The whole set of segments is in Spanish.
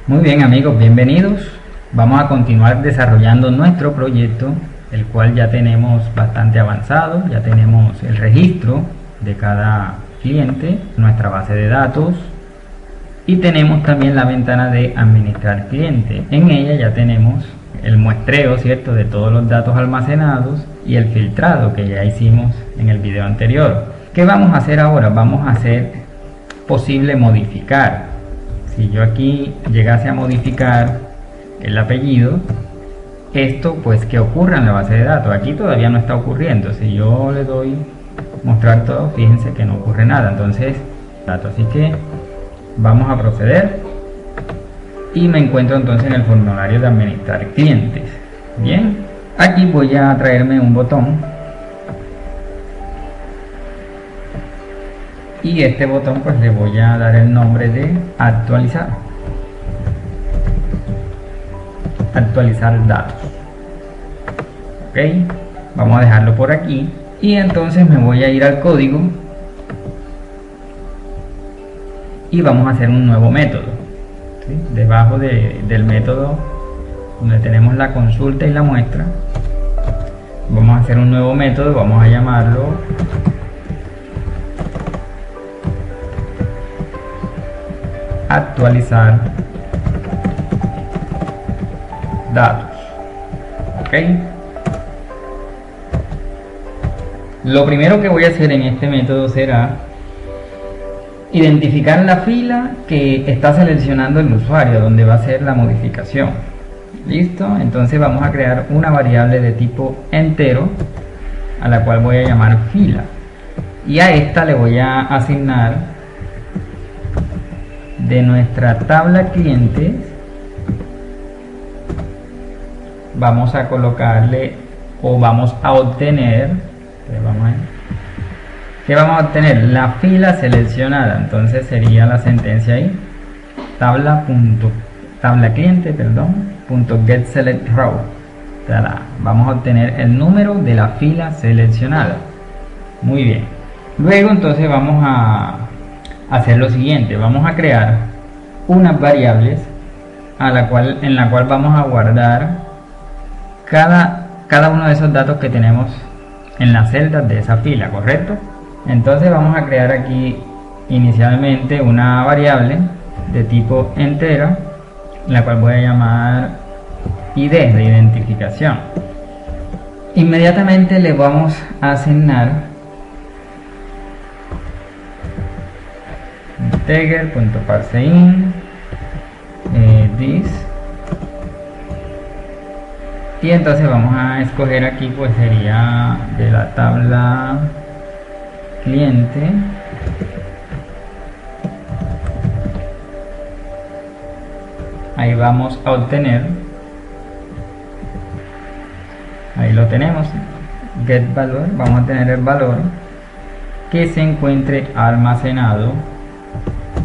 Muy bien amigos, bienvenidos. Vamos a continuar desarrollando nuestro proyecto, el cual ya tenemos bastante avanzado. Ya tenemos el registro de cada cliente, nuestra base de datos, y tenemos también la ventana de administrar cliente. En ella ya tenemos el muestreo, ¿cierto?, de todos los datos almacenados y el filtrado que ya hicimos en el video anterior. ¿Qué vamos a hacer ahora? Vamos a hacer posible modificar. Si yo aquí llegase a modificar el apellido, esto pues que ocurra en la base de datos. Aquí todavía no está ocurriendo. Si yo le doy mostrar todo, fíjense que no ocurre nada. Entonces, así que vamos a proceder y me encuentro entonces en el formulario de administrar clientes. Bien, aquí voy a traerme un botón y este botón pues le voy a dar el nombre de actualizar datos. Ok, vamos a dejarlo por aquí y entonces me voy a ir al código y vamos a hacer un nuevo método. ¿Sí? Debajo del método donde tenemos la consulta y la muestra, vamos a hacer un nuevo método. Vamos a llamarlo actualizar datos. Ok, lo primero que voy a hacer en este método será identificar la fila que está seleccionando el usuario, donde va a ser la modificación. Listo, entonces vamos a crear una variable de tipo entero, a la cual voy a llamar fila, y a esta le voy a asignar de nuestra tabla clientes. Vamos a colocarle, o vamos a obtener, ¿qué vamos a obtener? La fila seleccionada. Entonces sería la sentencia ahí, tabla cliente, punto get select row. Vamos a obtener el número de la fila seleccionada. Muy bien. Luego entonces vamos a hacer lo siguiente. Vamos a crear unas variables en la cual vamos a guardar cada uno de esos datos que tenemos en las celdas de esa fila, ¿correcto? Entonces vamos a crear aquí inicialmente una variable de tipo entera, la cual voy a llamar ID, de identificación. Inmediatamente le vamos a asignar integer.parseInt this, y entonces vamos a escoger aquí, pues sería de la tabla cliente ahí vamos a obtener, ahí lo tenemos, get valor. Vamos a tener el valor que se encuentre almacenado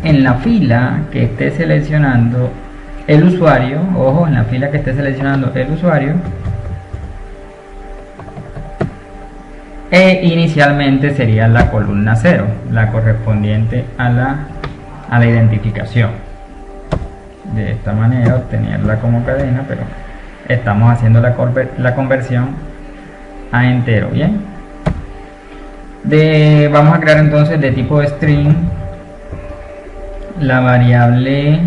en la fila que esté seleccionando el usuario. Ojo, en la fila que esté seleccionando el usuario, e inicialmente sería la columna 0, la correspondiente a la identificación. De esta manera obtenerla como cadena, pero estamos haciendo la conversión a entero. Bien, vamos a crear entonces de tipo string la variable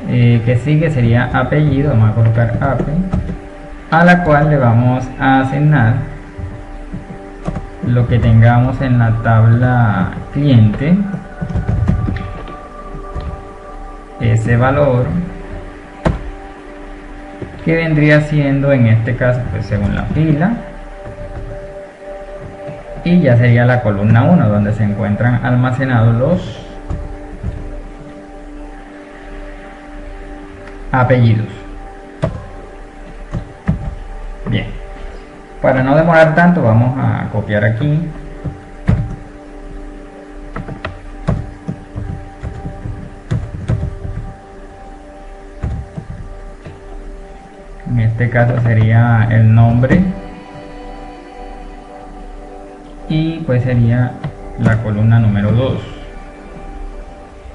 que sigue, sería apellido. Vamos a colocar ape, a la cual le vamos a asignar lo que tengamos en la tabla cliente, ese valor que vendría siendo en este caso pues según la fila, y ya sería la columna 1 donde se encuentran almacenados los apellidos. Bien, para no demorar tanto vamos a copiar aquí en este caso sería el nombre y pues sería la columna número 2.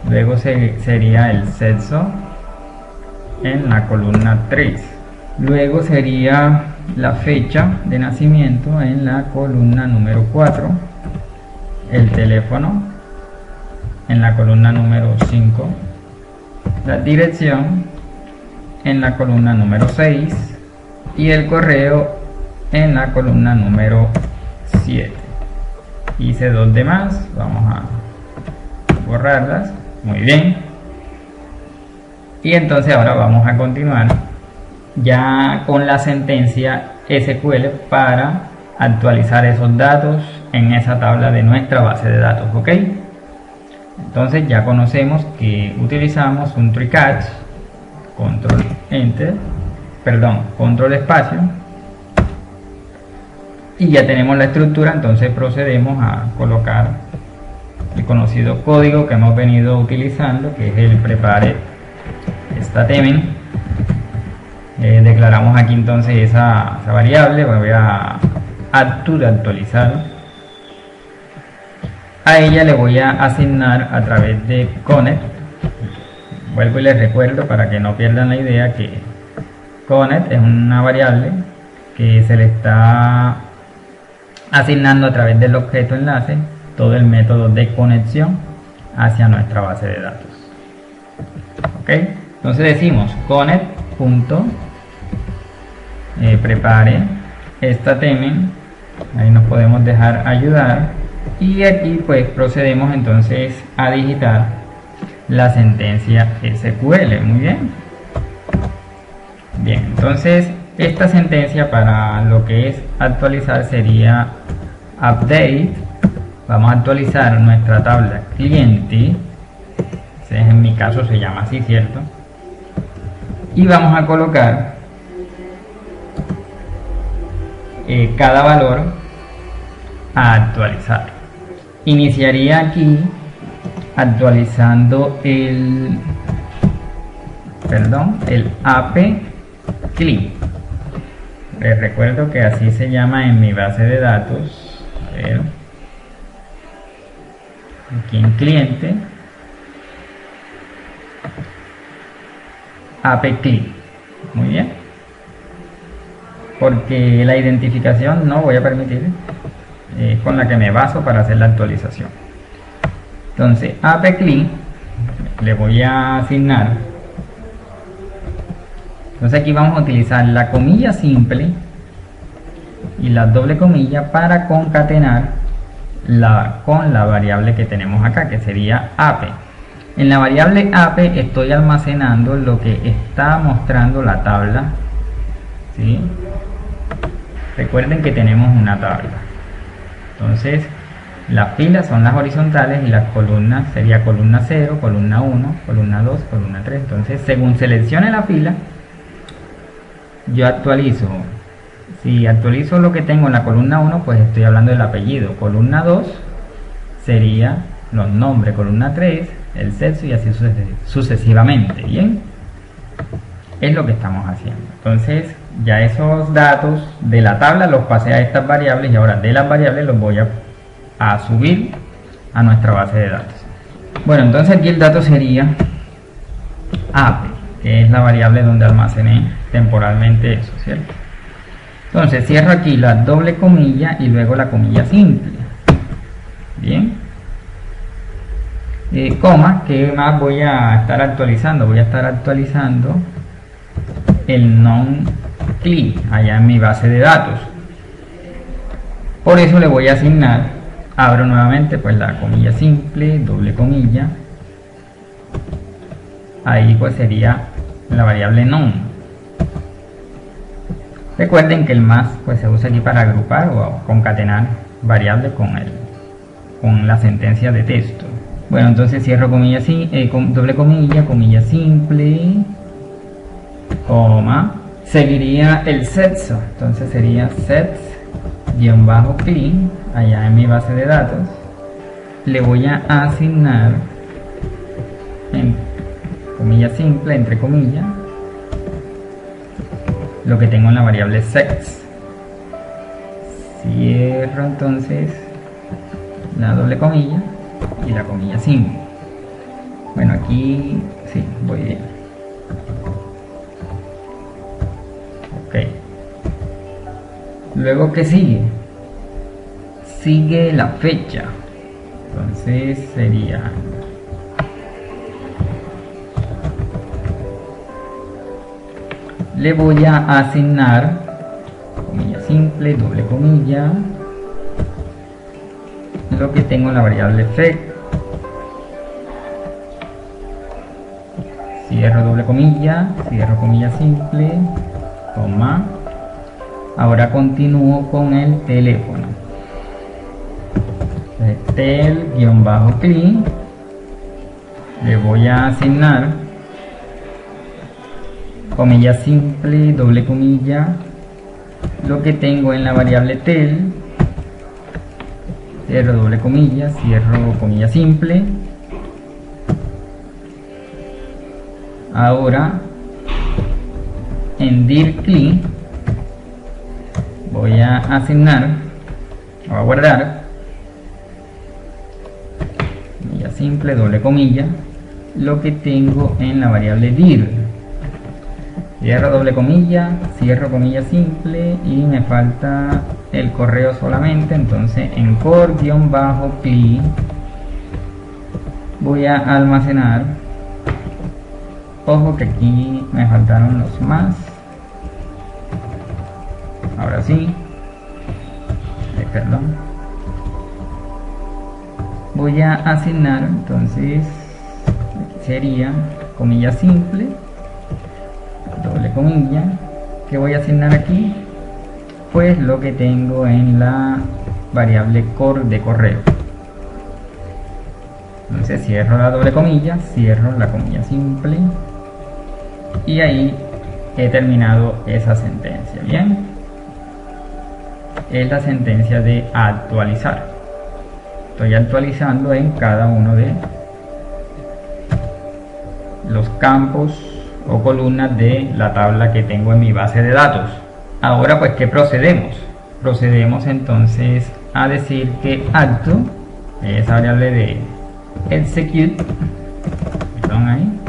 Luego sería el sexo en la columna 3. Luego sería la fecha de nacimiento en la columna número 4. El teléfono en la columna número 5. La dirección en la columna número 6. Y el correo en la columna número 7. Hice dos de más, vamos a borrarlas. Muy bien. Y entonces ahora vamos a continuar ya con la sentencia SQL para actualizar esos datos en esa tabla de nuestra base de datos, ¿ok? Entonces ya conocemos que utilizamos un tree catch, control enter, control espacio, y ya tenemos la estructura. Entonces procedemos a colocar el conocido código que hemos venido utilizando, que es el prepare statement. Declaramos aquí entonces esa variable. Voy a actualizar. A ella le voy a asignar a través de connect. Vuelvo y les recuerdo para que no pierdan la idea que connect es una variable que se le está asignando a través del objeto enlace todo el método de conexión hacia nuestra base de datos. Ok, entonces decimos connect prepare statement. Ahí nos podemos dejar ayudar, y aquí pues procedemos entonces a digitar la sentencia SQL. Muy bien. Bien, entonces esta sentencia para lo que es actualizar sería update. Vamos a actualizar nuestra tabla cliente, en mi caso se llama así, ¿cierto? Y vamos a colocar cada valor a actualizar. Iniciaría aquí actualizando el app click. Les recuerdo que así se llama en mi base de datos. A ver, aquí en cliente, app click. Muy bien, porque la identificación no voy a permitir, con la que me baso para hacer la actualización. Entonces app click le voy a asignar. Entonces aquí vamos a utilizar la comilla simple y la doble comilla para concatenar con la variable que tenemos acá, que sería app. En la variable app estoy almacenando lo que está mostrando la tabla, ¿sí? Recuerden que tenemos una tabla. Entonces las filas son las horizontales y las columnas sería columna 0, columna 1, columna 2, columna 3. Entonces según seleccione la fila, yo actualizo. Si actualizo lo que tengo en la columna 1, pues estoy hablando del apellido. Columna 2 sería los nombres. Columna 3 el sexo, y así sucesivamente. Bien, es lo que estamos haciendo. Entonces ya esos datos de la tabla los pasé a estas variables, y ahora de las variables los voy a subir a nuestra base de datos. Bueno, entonces aquí el dato sería app, que es la variable donde almacené temporalmente eso, ¿cierto? Entonces cierro aquí la doble comilla y luego la comilla simple. Bien. Coma, ¿qué más voy a estar actualizando? Voy a estar actualizando el non-click allá en mi base de datos. Por eso le voy a asignar, abro nuevamente pues la comilla simple, doble comilla. Ahí pues sería la variable non. Recuerden que el más pues se usa aquí para agrupar o concatenar variables con la sentencia de texto. Bueno, entonces cierro comilla doble comilla, comilla simple, coma, seguiría el sexo. Entonces sería sex-click allá en mi base de datos. Le voy a asignar en comilla simple, entre comillas, lo que tengo en la variable sex. Cierro entonces la doble comilla y la comilla simple. Bueno, aquí sí, voy bien. Ok. Luego, ¿qué sigue? Sigue la fecha. Entonces sería le voy a asignar comilla simple, doble comilla, lo que tengo en la variable fec, cierro doble comilla, cierro comilla simple, coma. Ahora continúo con el teléfono. Tel-cli, le voy a asignar comilla simple, doble comilla, lo que tengo en la variable tel, cierro doble comilla, cierro comilla simple. Ahora en dir-cli voy a asignar o a guardar comilla simple, doble comilla, lo que tengo en la variable dir, cierro doble comilla, cierro comilla simple y me falta el correo solamente. Entonces en core-cli voy a almacenar, ojo que aquí me faltaron los más, ahora sí, perdón, voy a asignar, entonces aquí sería comilla simple, doble comilla, que voy a asignar aquí, pues lo que tengo en la variable core de correo. Entonces cierro la doble comilla, cierro la comilla simple y ahí he terminado esa sentencia. Bien, es la sentencia de actualizar. Estoy actualizando en cada uno de los campos o columnas de la tabla que tengo en mi base de datos. Ahora pues, ¿qué procedemos? Procedemos entonces a decir que acto, esa variable de execute, perdón, ahí,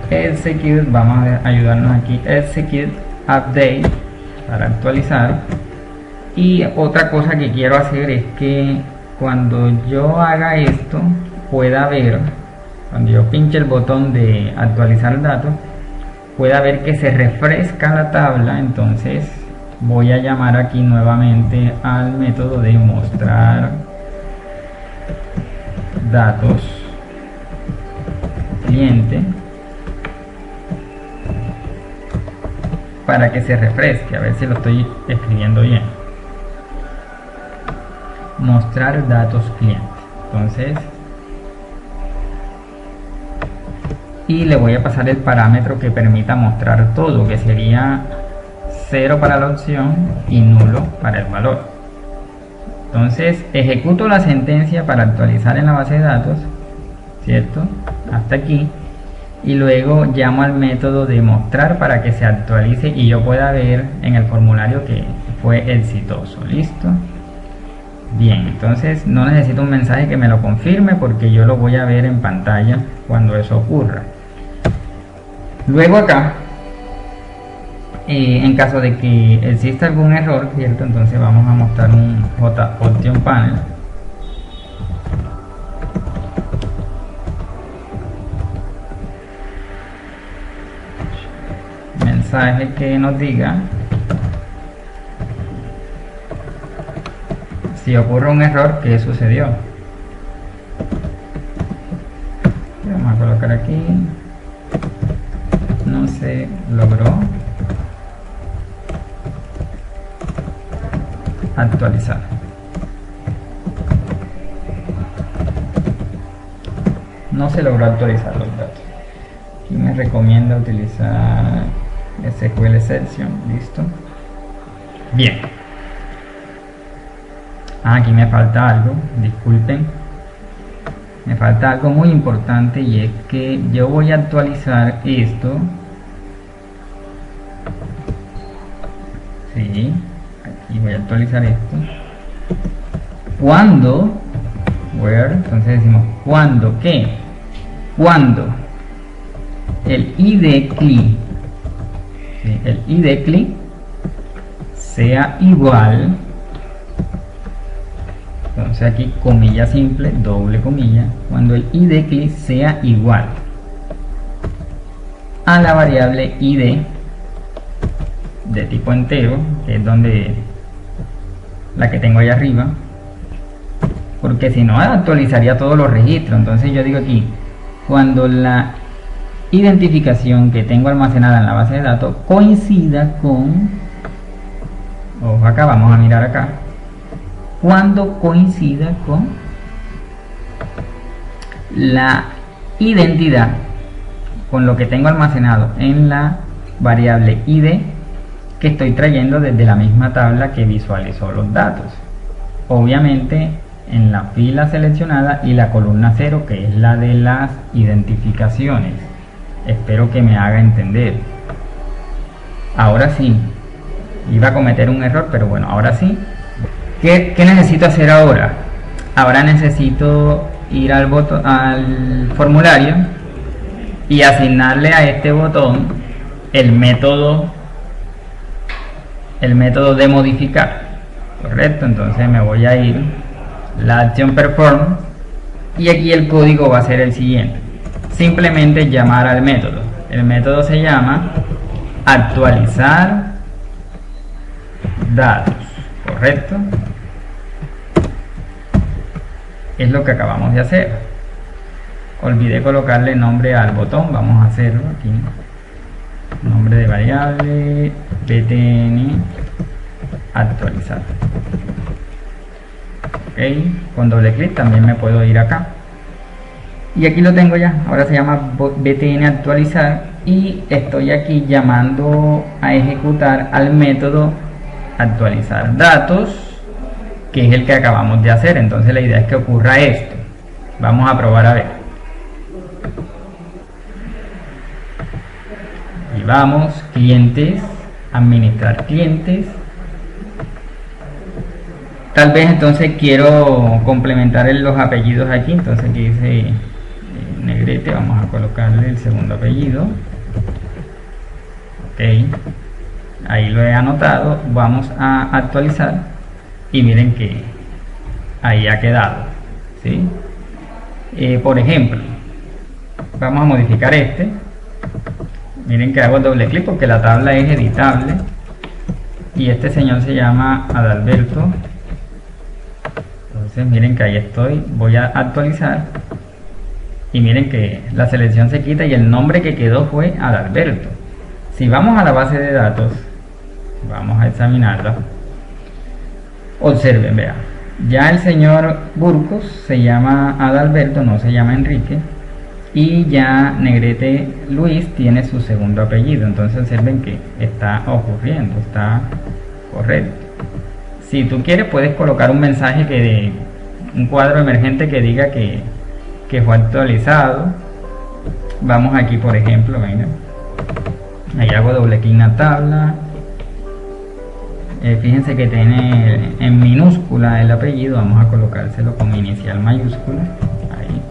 execute, vamos a ayudarnos aquí, execute update para actualizar. Y otra cosa que quiero hacer es que cuando yo haga esto pueda ver, cuando yo pinche el botón de actualizar datos, pueda ver que se refresca la tabla. Entonces voy a llamar aquí nuevamente al método de mostrar datos cliente para que se refresque, a ver si lo estoy escribiendo bien. Mostrar datos cliente, entonces, y le voy a pasar el parámetro que permita mostrar todo, que sería 0 para la opción y nulo para el valor. Entonces ejecuto la sentencia para actualizar en la base de datos, ¿cierto? Hasta aquí. Y luego llamo al método de mostrar para que se actualice y yo pueda ver en el formulario que fue exitoso. ¿Listo? Bien, entonces no necesito un mensaje que me lo confirme porque yo lo voy a ver en pantalla cuando eso ocurra. Luego acá, en caso de que exista algún error, ¿cierto? Entonces vamos a mostrar un Option Panel. Mensaje que nos diga si ocurre un error, ¿qué sucedió? Vamos a colocar aquí, no se logró actualizar. No se logró actualizar los datos. Aquí me recomienda utilizar SQL Exception. Listo. Bien. Aquí me falta algo, disculpen. Me falta algo muy importante y es que yo voy a actualizar esto. Sí, aquí voy a actualizar esto. Cuando, where, entonces decimos cuando, ¿qué? Cuando el id CLI, ¿sí? El id CLI sea igual, entonces aquí comilla simple, doble comilla, cuando el id CLI sea igual a la variable id de tipo entero, que es donde la que tengo ahí arriba, porque si no actualizaría todos los registros. Entonces yo digo aquí, cuando la identificación que tengo almacenada en la base de datos coincida con, ojo acá, vamos a mirar acá, cuando coincida con la identidad, con lo que tengo almacenado en la variable id que estoy trayendo desde la misma tabla que visualizó los datos, obviamente en la fila seleccionada y la columna 0, que es la de las identificaciones. Espero que me haga entender. Ahora sí, iba a cometer un error, pero bueno, ahora sí. ¿Qué necesito hacer ahora? Ahora necesito ir al formulario y asignarle a este botón el método de modificar, correcto. Entonces me voy a ir la acción perform y aquí el código va a ser el siguiente: simplemente llamar al método. El método se llama actualizar datos, correcto. Es lo que acabamos de hacer. Olvidé colocarle nombre al botón, vamos a hacerlo aquí. Nombre de variable btn actualizar. Ok, con doble clic también me puedo ir acá y aquí lo tengo ya. Ahora se llama btn actualizar y estoy aquí llamando a ejecutar al método actualizar datos, que es el que acabamos de hacer. Entonces la idea es que ocurra esto. Vamos a probar a ver. Y vamos, clientes, administrar clientes. Tal vez entonces quiero complementar los apellidos aquí, entonces aquí dice Negrete, vamos a colocarle el segundo apellido. Ok, ahí lo he anotado. Vamos a actualizar y miren que ahí ha quedado, ¿sí? Por ejemplo, vamos a modificar este. Miren que hago doble clic porque la tabla es editable y este señor se llama Adalberto. Entonces miren que ahí estoy, voy a actualizar y miren que la selección se quita y el nombre que quedó fue Adalberto. Si vamos a la base de datos, vamos a examinarla, observen, vean, ya el señor Burgos se llama Adalberto, no se llama Enrique, y ya Negrete Luis tiene su segundo apellido. Entonces observen que está ocurriendo, está correcto. Si tú quieres puedes colocar un mensaje un cuadro emergente que diga que fue actualizado. Vamos aquí, por ejemplo, venga, ahí hago doble clic en la tabla. Fíjense que tiene en minúscula el apellido, vamos a colocárselo con inicial mayúscula. Ahí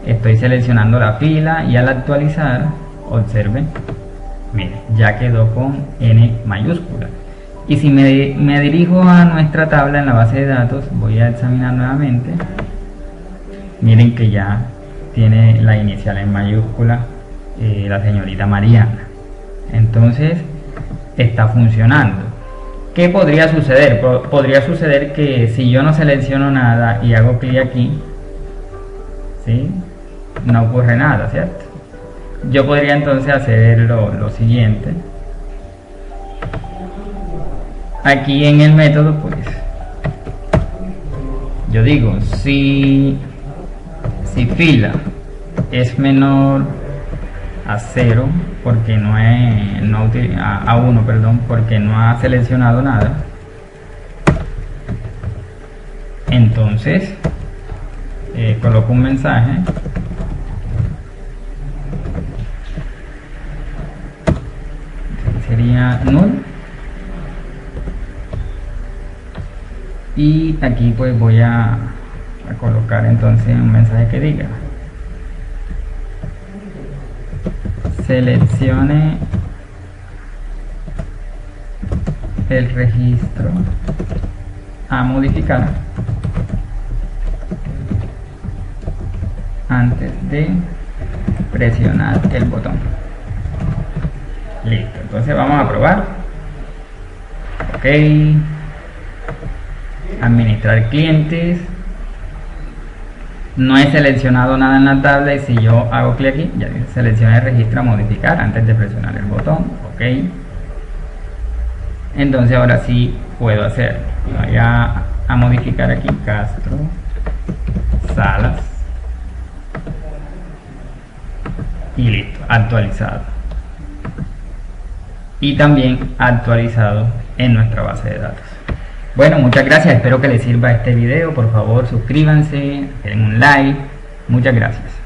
estoy seleccionando la fila y al actualizar, observen, miren, ya quedó con N mayúscula. Y si me dirijo a nuestra tabla en la base de datos, voy a examinar nuevamente, miren que ya tiene la inicial en mayúscula, la señorita Mariana. Entonces está funcionando. ¿Qué podría suceder? Podría suceder que si yo no selecciono nada y hago clic aquí, ¿sí?, no ocurre nada, ¿cierto? Yo podría entonces hacer lo siguiente. Aquí en el método, pues yo digo, si fila es menor a 0, porque a 1, perdón, porque no ha seleccionado nada, entonces coloco un mensaje sería null y aquí pues voy a colocar entonces un mensaje que diga seleccione el registro a modificar antes de presionar el botón. Listo, entonces vamos a probar. Ok, administrar clientes. No he seleccionado nada en la tabla, y si yo hago clic aquí, ya seleccioné el registro a modificar antes de presionar el botón. Ok, entonces ahora sí puedo hacer. Voy a modificar aquí Castro Salas y listo, actualizado. Y también actualizado en nuestra base de datos. Bueno, muchas gracias, espero que les sirva este video. Por favor, suscríbanse, den un like. Muchas gracias.